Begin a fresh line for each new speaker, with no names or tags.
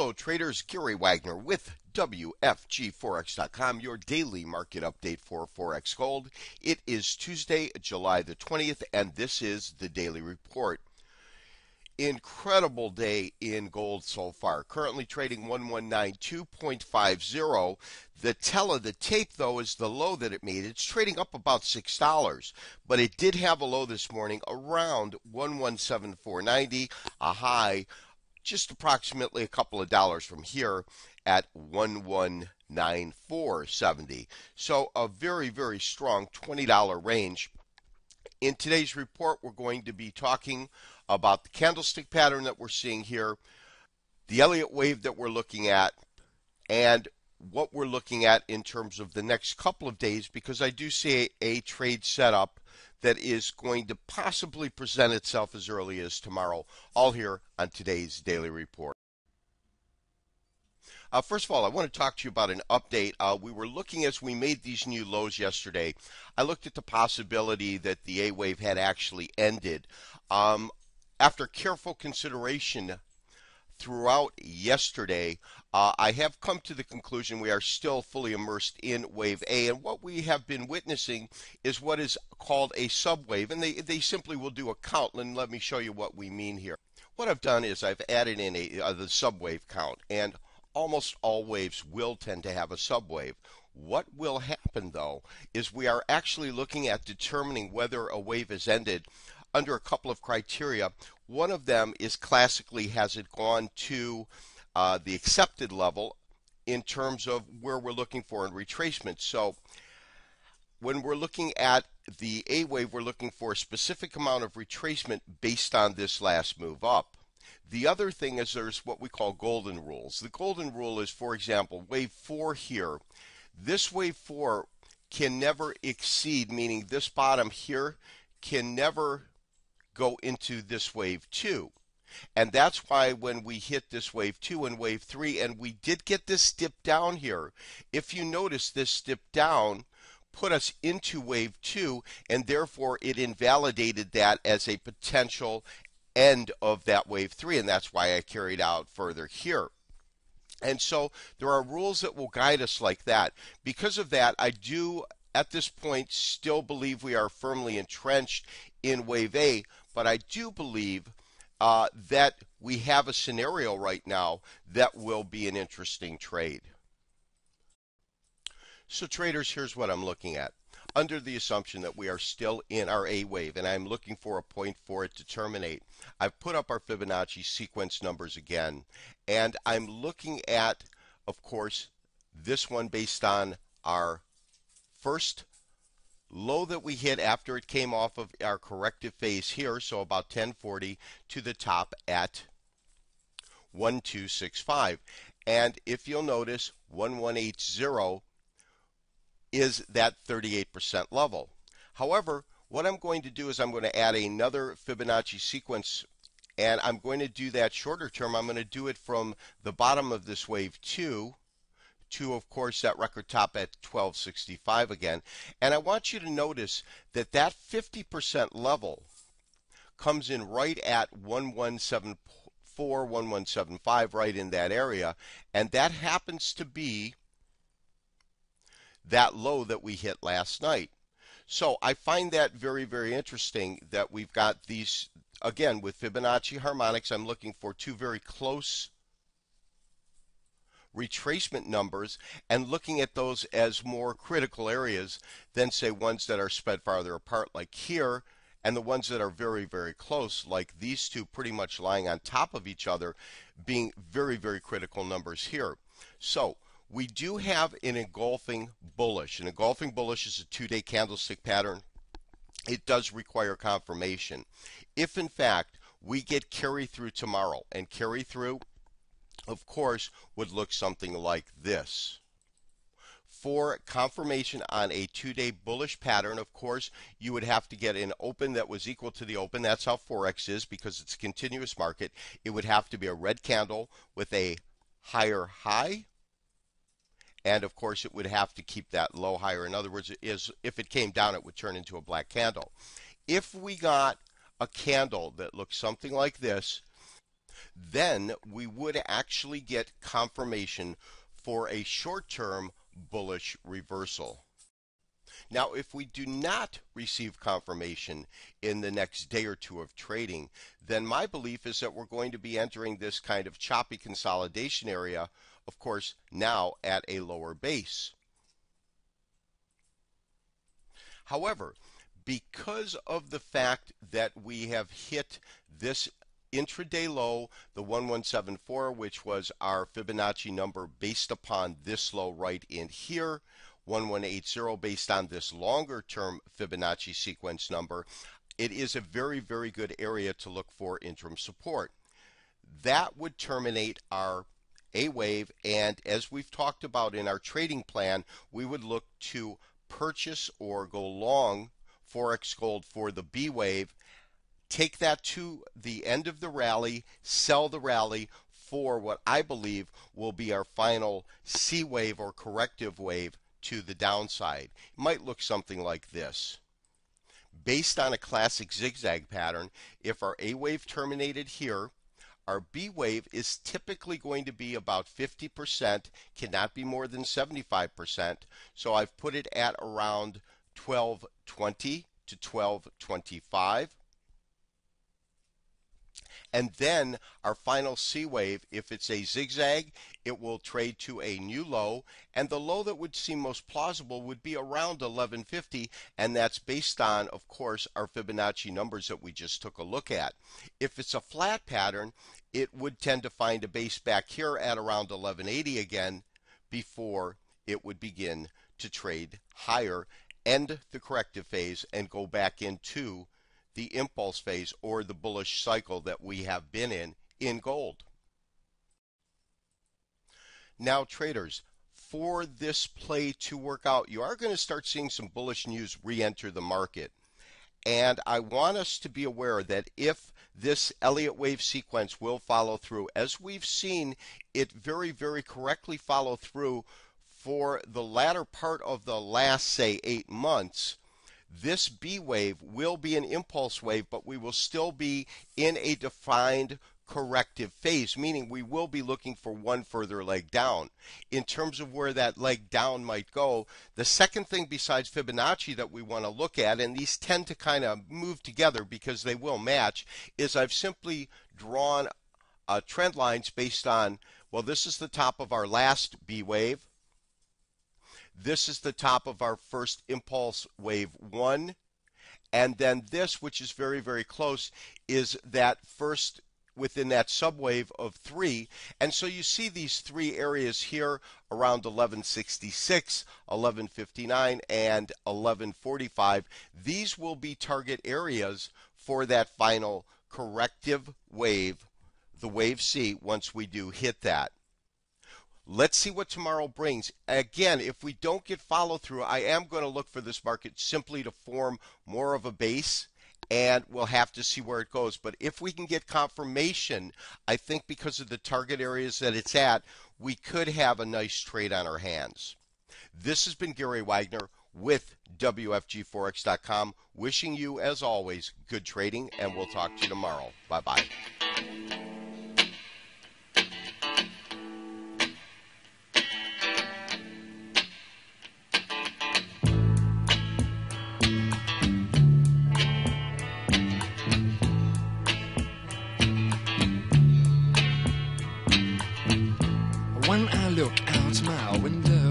Hello traders, Gary Wagner with WFGForex.com, your daily market update for Forex Gold. It is Tuesday, July the 20th, and this is the daily report. Incredible day in gold so far. Currently trading 1192.50. The tell of the tape, though, is the low that it made. It's trading up about $6, but it did have a low this morning around 1174.90, a high just approximately a couple of dollars from here at 1194.70. So a very, very strong $20 range. In today's report, we're going to be talking about the candlestick pattern that we're seeing here, the Elliott wave that we're looking at, and what we're looking at in terms of the next couple of days, because I do see a trade setup that is going to possibly present itself as early as tomorrow, all here on today's daily report. First of all, I want to talk to you about an update. We were looking as we made these new lows yesterday. I looked at the possibility that the A wave had actually ended. After careful consideration throughout yesterday, I have come to the conclusion we are still fully immersed in wave A, and what we have been witnessing is what is called a subwave, and they simply will do a count, and let me show you what we mean here. What I've done is I've added in the subwave count, and almost all waves will tend to have a subwave. What will happen, though, is we are actually looking at determining whether a wave has ended under a couple of criteria. One of them is classically, has it gone to the accepted level in terms of where we're looking for in retracement. So when we're looking at the A wave, we're looking for a specific amount of retracement based on this last move up. The other thing is there's what we call golden rules. The golden rule is, for example, wave 4 here. This wave 4 can never exceed, meaning this bottom here can never go into this wave 2. And that's why when we hit this wave 2 and wave 3, and we did get this dip down here, if you notice this dip down put us into wave 2, and therefore it invalidated that as a potential end of that wave 3, and that's why I carried out further here. And so there are rules that will guide us like that. Because of that, I do at this point still believe we are firmly entrenched in wave A, but I do believe that we have a scenario right now that will be an interesting trade. So traders, here's what I'm looking at. Under the assumption that we are still in our A wave, and I'm looking for a point for it to terminate, I've put up our Fibonacci sequence numbers again, and I'm looking at, of course, this one based on our first low that we hit after it came off of our corrective phase here, so about 1040 to the top at 1265. And if you'll notice, 1180 is that 38% level. However, what I'm going to do is I'm going to add another Fibonacci sequence, and I'm going to do that shorter term. I'm going to do it from the bottom of this wave 2 to, of course, that record top at 1265 again. And I want you to notice that that 50% level comes in right at 1174, 1175, right in that area, and that happens to be that low that we hit last night. So I find that very, very interesting that we've got these, again, with Fibonacci harmonics, I'm looking for two very close retracement numbers and looking at those as more critical areas than, say, ones that are spread farther apart like here, and the ones that are very, very close like these two pretty much lying on top of each other being very, very critical numbers here. So we do have an engulfing bullish. An engulfing bullish is a 2-day candlestick pattern. It does require confirmation. If in fact we get carry through tomorrow, and carry through, of course, would look something like this. For confirmation on a 2-day bullish pattern, of course, you would have to get an open that was equal to the open. That's how Forex is, because it's a continuous market. It would have to be a red candle with a higher high, and of course it would have to keep that low higher. In other words, if it came down, it would turn into a black candle. If we got a candle that looks something like this, then we would actually get confirmation for a short-term bullish reversal. Now, if we do not receive confirmation in the next day or two of trading, then my belief is that we're going to be entering this kind of choppy consolidation area, of course, now at a lower base. However, because of the fact that we have hit this intraday low, the 1174, which was our Fibonacci number based upon this low right in here, 1180 based on this longer term Fibonacci sequence number, it is a very, very good area to look for interim support. That would terminate our A wave, and as we've talked about in our trading plan, we would look to purchase or go long Forex Gold for the B wave, take that to the end of the rally, sell the rally for what I believe will be our final C wave or corrective wave to the downside. It might look something like this. Based on a classic zigzag pattern, if our A wave terminated here, our B wave is typically going to be about 50%, cannot be more than 75%. So I've put it at around 1220 to 1225. And then our final C wave, if it's a zigzag, it will trade to a new low, and the low that would seem most plausible would be around 1150, and that's based on, of course, our Fibonacci numbers that we just took a look at. If it's a flat pattern, it would tend to find a base back here at around 1180 again before it would begin to trade higher, end the corrective phase, and go back into the impulse phase or the bullish cycle that we have been in gold. Now, traders, for this play to work out, you are going to start seeing some bullish news re-enter the market. And I want us to be aware that if this Elliott wave sequence will follow through, as we've seen it very, very correctly follow through for the latter part of the last, say, 8 months, this B wave will be an impulse wave, but we will still be in a defined corrective phase, meaning we will be looking for one further leg down. In terms of where that leg down might go, the second thing besides Fibonacci that we want to look at, and these tend to kind of move together because they will match, is I've simply drawn trend lines based on, well, this is the top of our last B wave. This is the top of our first impulse wave 1. And then this, which is very, very close, is that first within that subwave of 3. And so you see these 3 areas here around 1166, 1159, and 1145. These will be target areas for that final corrective wave, the wave C, once we do hit that. Let's see what tomorrow brings. Again, if we don't get follow through, I am going to look for this market simply to form more of a base, and we'll have to see where it goes. But if we can get confirmation, I think because of the target areas that it's at, we could have a nice trade on our hands. This has been Gary Wagner with WFGForex.com, wishing you, as always, good trading, and we'll talk to you tomorrow. Bye-bye.
When I look out my window,